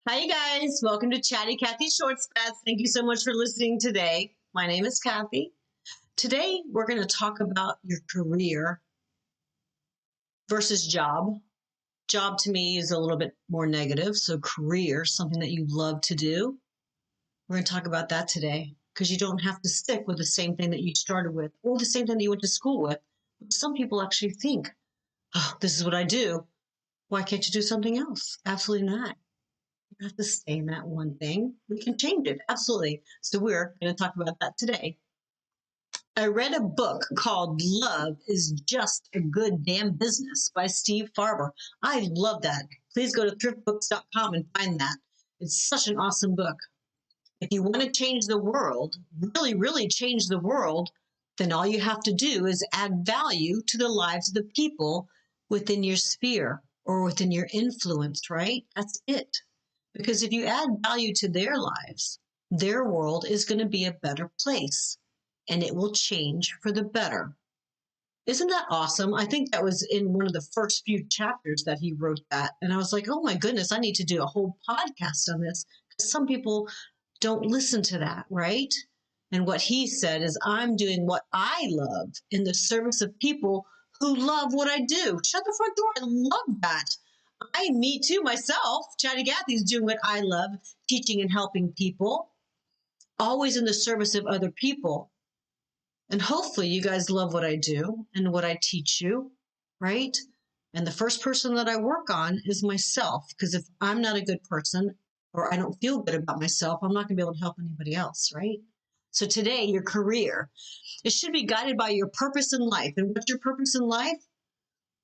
Hi, you guys. Welcome to Chatty Cathy Short Spats. Thank you so much for listening today. My name is Kathy. Today, we're going to talk about your career versus job. Job to me is a little bit more negative. So, career, something that you love to do. We're going to talk about that today because you don't have to stick with the same thing that you started with or the same thing that you went to school with. Some people actually think, oh, this is what I do. Why can't you do something else? Absolutely not. You have to stay in that one thing. We can change it. Absolutely. So we're going to talk about that today. I read a book called Love is Just a Good Damn Business by Steve Farber. I love that. Please go to thriftbooks.com and find that. It's such an awesome book. If you want to change the world, really, really change the world, then all you have to do is add value to the lives of the people within your sphere or within your influence, right? That's it. Because if you add value to their lives, their world is going to be a better place and it will change for the better. Isn't that awesome? I think that was in one of the first few chapters that he wrote that. And I was like, oh my goodness, I need to do a whole podcast on this. Because some people don't listen to that, right? And what he said is, I'm doing what I love in the service of people who love what I do. Shut the front door. I love that. Me too, myself. Chatty Cathy's doing what I love, teaching and helping people, always in the service of other people. And hopefully you guys love what I do and what I teach you, right? And the first person that I work on is myself, because if I'm not a good person or I don't feel good about myself, I'm not going to be able to help anybody else, right? So today, your career, it should be guided by your purpose in life. And what's your purpose in life?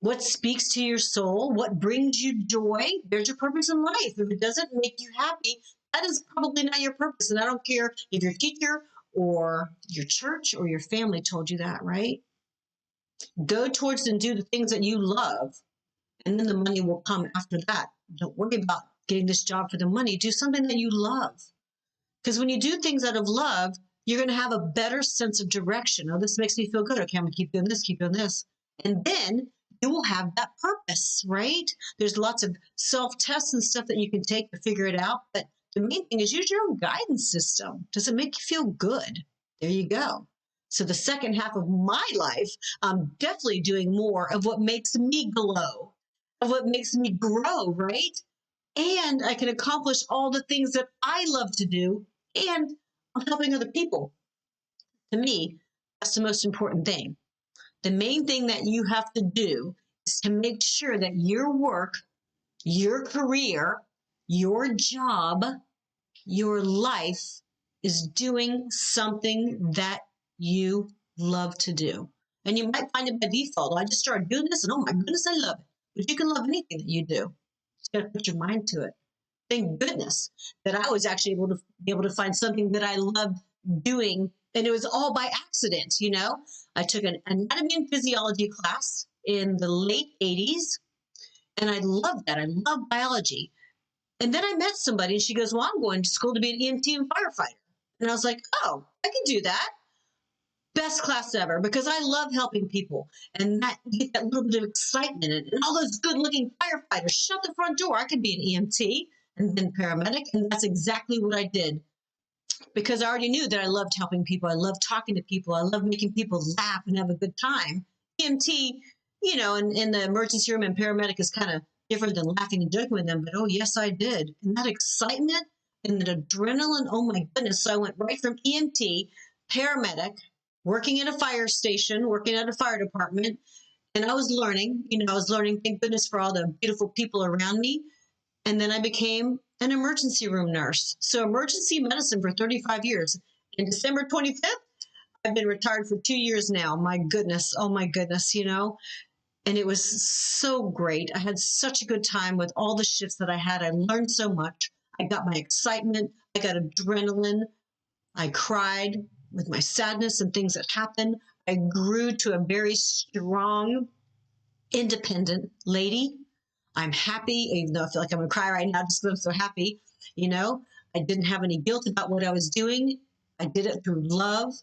What speaks to your soul? What brings you joy? There's your purpose in life. If it doesn't make you happy, that is probably not your purpose. And I don't care if your teacher or your church or your family told you that, right? Go towards and do the things that you love, and then the money will come after that. Don't worry about getting this job for the money. Do something that you love. Because when you do things out of love, you're going to have a better sense of direction. Oh, this makes me feel good. Okay, I'm going to keep doing this, keep doing this. And then you will have that purpose, right? There's lots of self-tests and stuff that you can take to figure it out. But the main thing is use your own guidance system. Does it make you feel good? There you go. So the second half of my life, I'm definitely doing more of what makes me glow, of what makes me grow, right? And I can accomplish all the things that I love to do, and I'm helping other people. To me, that's the most important thing. The main thing that you have to do is to make sure that your work, your career, your job, your life is doing something that you love to do. And you might find it by default. I just started doing this and oh my goodness, I love it. But you can love anything that you do. You got to put your mind to it. Thank goodness that I was actually able to find something that I loved doing. And it was all by accident, you know. I took an anatomy and physiology class in the late 80s, and I loved that. I love biology. And then I met somebody, and she goes, well, I'm going to school to be an EMT and firefighter. And I was like, oh, I can do that. Best class ever, because I love helping people. And that you get that little bit of excitement and all those good looking firefighters. Shut the front door. I could be an EMT and then paramedic. And that's exactly what I did, because I already knew that I loved helping people. I loved talking to people. I loved making people laugh and have a good time. EMT, you know, in the emergency room and paramedic is kind of different than laughing and joking with them. But oh, yes, I did. And that excitement and that adrenaline, oh my goodness. So I went right from EMT, paramedic, working at a fire station, working at a fire department. And I was learning, thank goodness for all the beautiful people around me. And then I became an emergency room nurse. So emergency medicine for 35 years. In December 25th, I've been retired for 2 years now. My goodness. Oh my goodness, you know. And it was so great. I had such a good time with all the shifts that I had. I learned so much. I got my excitement. I got adrenaline. I cried with my sadness and things that happened. I grew to a very strong, independent lady. I'm happy, even though I feel like I'm going to cry right now just because I'm so happy. You know, I didn't have any guilt about what I was doing. I did it through love.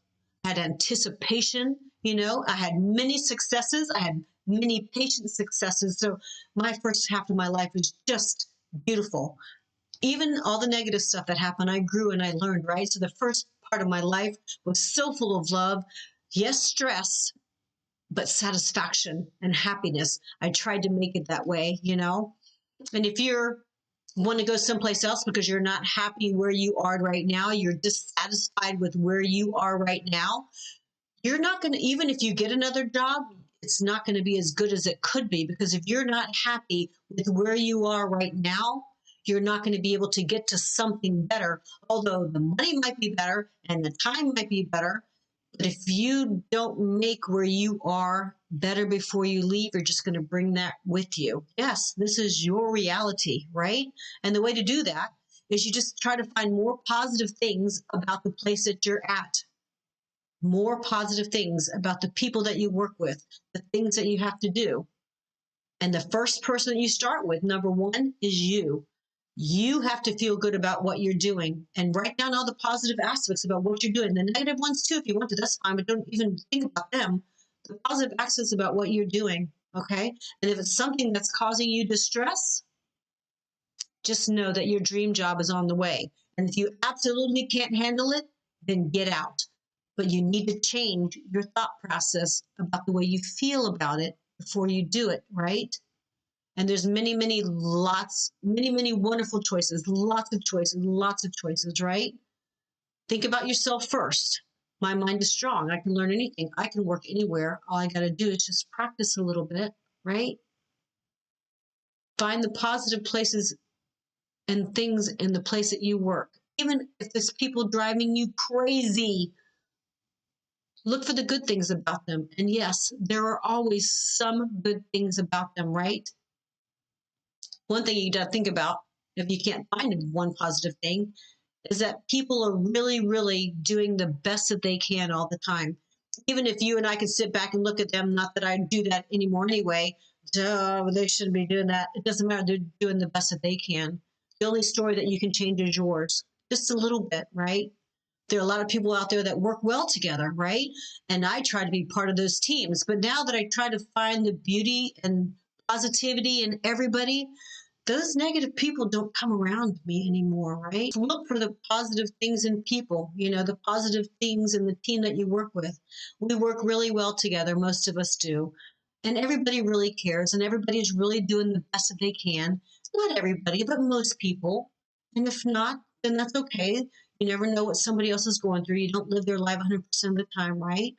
I had anticipation. You know, I had many successes. I had many patient successes. So my first half of my life was just beautiful. Even all the negative stuff that happened, I grew and I learned, right? So the first part of my life was so full of love. Yes, stress, but satisfaction and happiness. I tried to make it that way, you know? And if you're want to go someplace else because you're not happy where you are right now, you're dissatisfied with where you are right now, you're not going to, even if you get another job, it's not going to be as good as it could be, because if you're not happy with where you are right now, you're not going to be able to get to something better. Although the money might be better and the time might be better, but if you don't make where you are better before you leave, you're just going to bring that with you. Yes, this is your reality, right? And the way to do that is you just try to find more positive things about the place that you're at, more positive things about the people that you work with, the things that you have to do. And the first person that you start with, number one, is you. You have to feel good about what you're doing and write down all the positive aspects about what you're doing. The negative ones too, if you want to, that's fine, but don't even think about them. The positive aspects about what you're doing, okay? And if it's something that's causing you distress, just know that your dream job is on the way. And if you absolutely can't handle it, then get out. But you need to change your thought process about the way you feel about it before you do it, right? And there's many wonderful choices, lots of choices, right? Think about yourself first. My mind is strong. I can learn anything. I can work anywhere. All I got to do is just practice a little bit, right? Find the positive places and things in the place that you work. Even if there's people driving you crazy, look for the good things about them. And yes, there are always some good things about them, right? One thing you got to think about, if you can't find one positive thing, is that people are really doing the best that they can all the time. Even if you and I can sit back and look at them, not that I do that anymore anyway, they shouldn't be doing that. It doesn't matter. They're doing the best that they can. The only story that you can change is yours, just a little bit, right? There are a lot of people out there that work well together, right? And I try to be part of those teams. But now that I try to find the beauty and positivity in everybody, those negative people don't come around me anymore, right? Look for the positive things in people, the positive things in the team that you work with. We work really well together, most of us do. And everybody really cares, and everybody's really doing the best that they can. Not everybody, but most people. And if not, then that's okay. You never know what somebody else is going through. You don't live their life 100% of the time, right?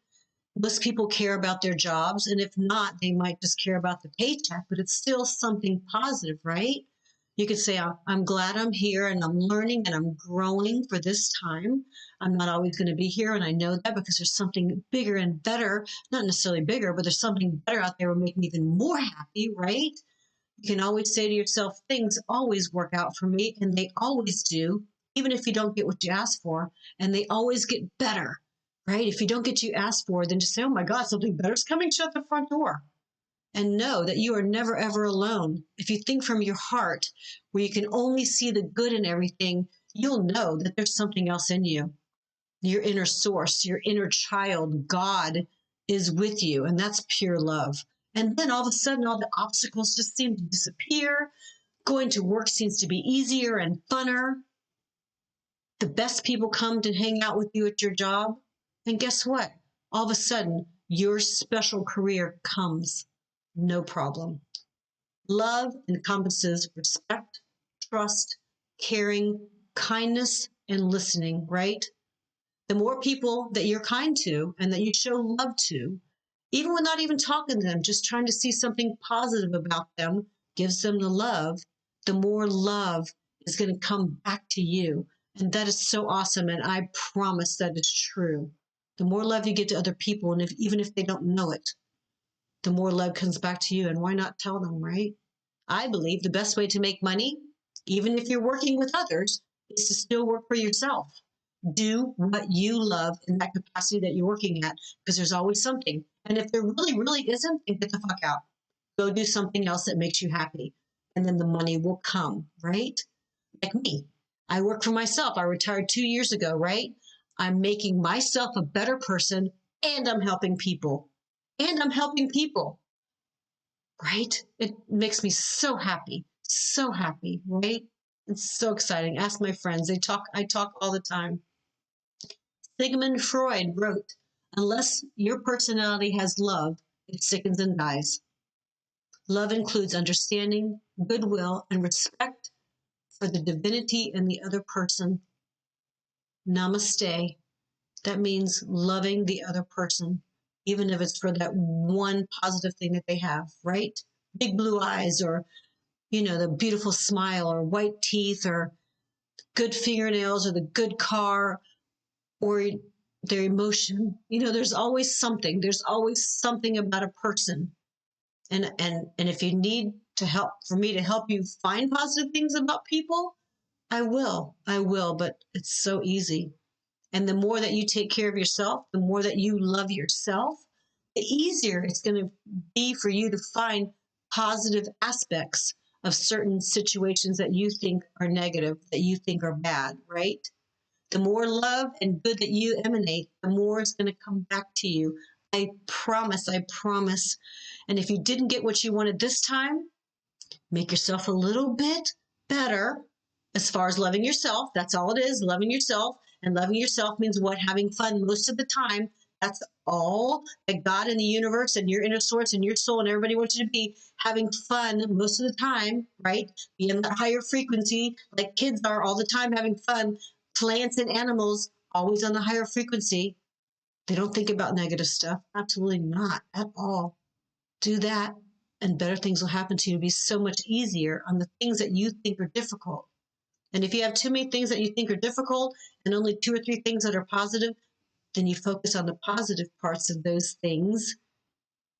Most people care about their jobs, and if not, they might just care about the paycheck, but it's still something positive, right? You could say, I'm glad I'm here and I'm learning and I'm growing for this time. I'm not always going to be here, and I know that because there's something bigger and better, not necessarily bigger, but there's something better out there will make me even more happy, right? You can always say to yourself, things always work out for me, and they always do, even if you don't get what you ask for, and they always get better, right? If you don't get what you ask for, then just say, oh my God, something better is coming, shut the front door. And know that you are never, ever alone. If you think from your heart, where you can only see the good in everything, you'll know that there's something else in you. Your inner source, your inner child, God is with you, and that's pure love. And then all of a sudden, all the obstacles just seem to disappear. Going to work seems to be easier and funner. The best people come to hang out with you at your job. And guess what? All of a sudden, your special career comes. No problem. Love encompasses respect, trust, caring, kindness, and listening, right? The more people that you're kind to and that you show love to, even when not even talking to them, just trying to see something positive about them, gives them the love, the more love is going to come back to you. And that is so awesome. And I promise that is true. The more love you give to other people, and even if they don't know it, the more love comes back to you. And why not tell them, right? I believe the best way to make money, even if you're working with others, is to still work for yourself. Do what you love in that capacity that you're working at, because there's always something. And if there really isn't, then get the fuck out. Go do something else that makes you happy. And then the money will come, right? Like me. I work for myself. I retired 2 years ago, right? I'm making myself a better person, and I'm helping people. And I'm helping people, right? It makes me so happy, right? It's so exciting. Ask my friends. I talk all the time. Sigmund Freud wrote, unless your personality has love, it sickens and dies. Love includes understanding, goodwill, and respect for the divinity in the other person. Namaste. That means loving the other person, even if it's for that one positive thing that they have, right? Big blue eyes, or, the beautiful smile, or white teeth, or good fingernails, or the good car, or their emotion. There's always something. There's always something about a person. And if you need to help for me to help you find positive things about people, I will. I will, but it's so easy. And the more that you take care of yourself, the more that you love yourself, the easier it's going to be for you to find positive aspects of certain situations that you think are negative, that you think are bad, right? The more love and good that you emanate, the more it's going to come back to you. I promise, I promise. And if you didn't get what you wanted this time, make yourself a little bit better as far as loving yourself. That's all it is, loving yourself. And loving yourself means what? Having fun most of the time. That's all that God and the universe and your inner source and your soul and everybody wants you to be, having fun most of the time, right? Be in that higher frequency, like kids are all the time having fun. Plants and animals always on the higher frequency. They don't think about negative stuff. Absolutely not at all. Do that, and better things will happen to you. It'll be so much easier on the things that you think are difficult. And if you have too many things that you think are difficult and only 2 or 3 things that are positive, then you focus on the positive parts of those things,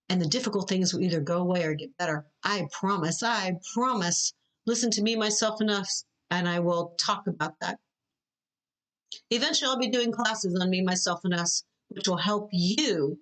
and the difficult things will either go away or get better. I promise. I promise. Listen to me, myself, and us, and I will talk about that. Eventually, I'll be doing classes on me, myself, and us, which will help you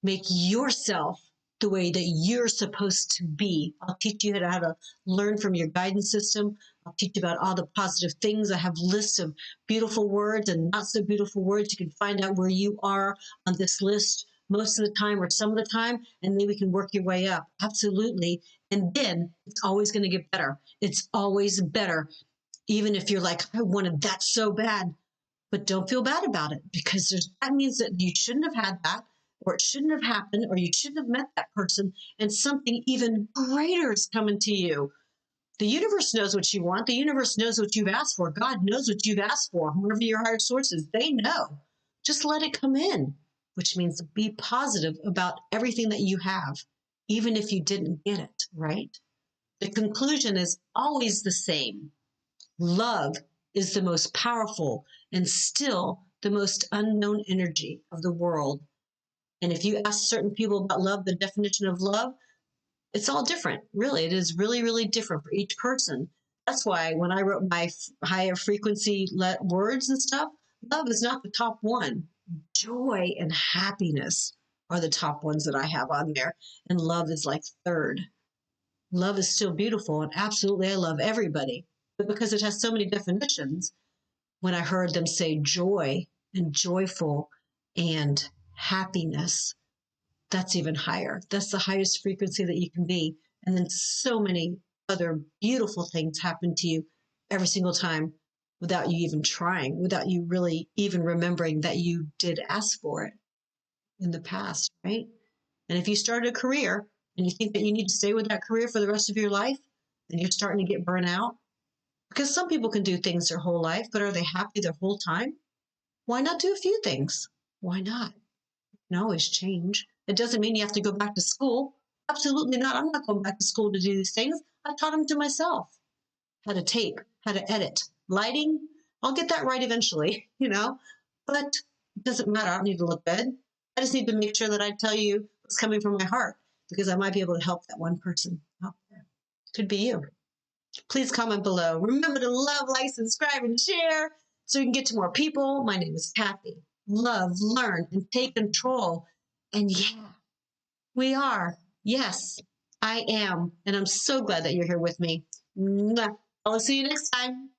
make yourself the way that you're supposed to be. I'll teach you how to learn from your guidance system. I'll teach you about all the positive things. I have lists of beautiful words and not so beautiful words. You can find out where you are on this list most of the time or some of the time, and then we can work your way up. Absolutely. And then it's always going to get better. It's always better. Even if you're like, I wanted that so bad, but don't feel bad about it, because that means that you shouldn't have had that, or it shouldn't have happened, or you shouldn't have met that person, and something even greater is coming to you. The universe knows what you want. The universe knows what you've asked for. God knows what you've asked for. Whoever your higher source is, they know. Just let it come in, which means be positive about everything that you have, even if you didn't get it, right? The conclusion is always the same. Love is the most powerful and still the most unknown energy of the world. And if you ask certain people about love, the definition of love, it's all different. Really, it is really, really different for each person. That's why when I wrote my higher frequency words and stuff, love is not the top one. Joy and happiness are the top ones that I have on there. And love is like third. Love is still beautiful, and absolutely I love everybody. But because it has so many definitions, when I heard them say joy and joyful and happiness, that's even higher. That's the highest frequency that you can be. And then so many other beautiful things happen to you every single time without you even trying, without you really even remembering that you did ask for it in the past, right? And if you start a career and you think that you need to stay with that career for the rest of your life, then you're starting to get burnt out. Because some people can do things their whole life, but are they happy their whole time? Why not do a few things? Why not? You can always change. It doesn't mean you have to go back to school. Absolutely not. I'm not going back to school to do these things. I taught them to myself. How to tape, how to edit, lighting. I'll get that right eventually, but it doesn't matter. I don't need to look good. I just need to make sure that I tell you what's coming from my heart, because I might be able to help that one person out there. Could be you. Please comment below. Remember to love, like, subscribe, and share so you can get to more people. My name is Kathy. Love, learn, and take control. And yeah, we are. Yes, I am. And I'm so glad that you're here with me. Mwah. I'll see you next time.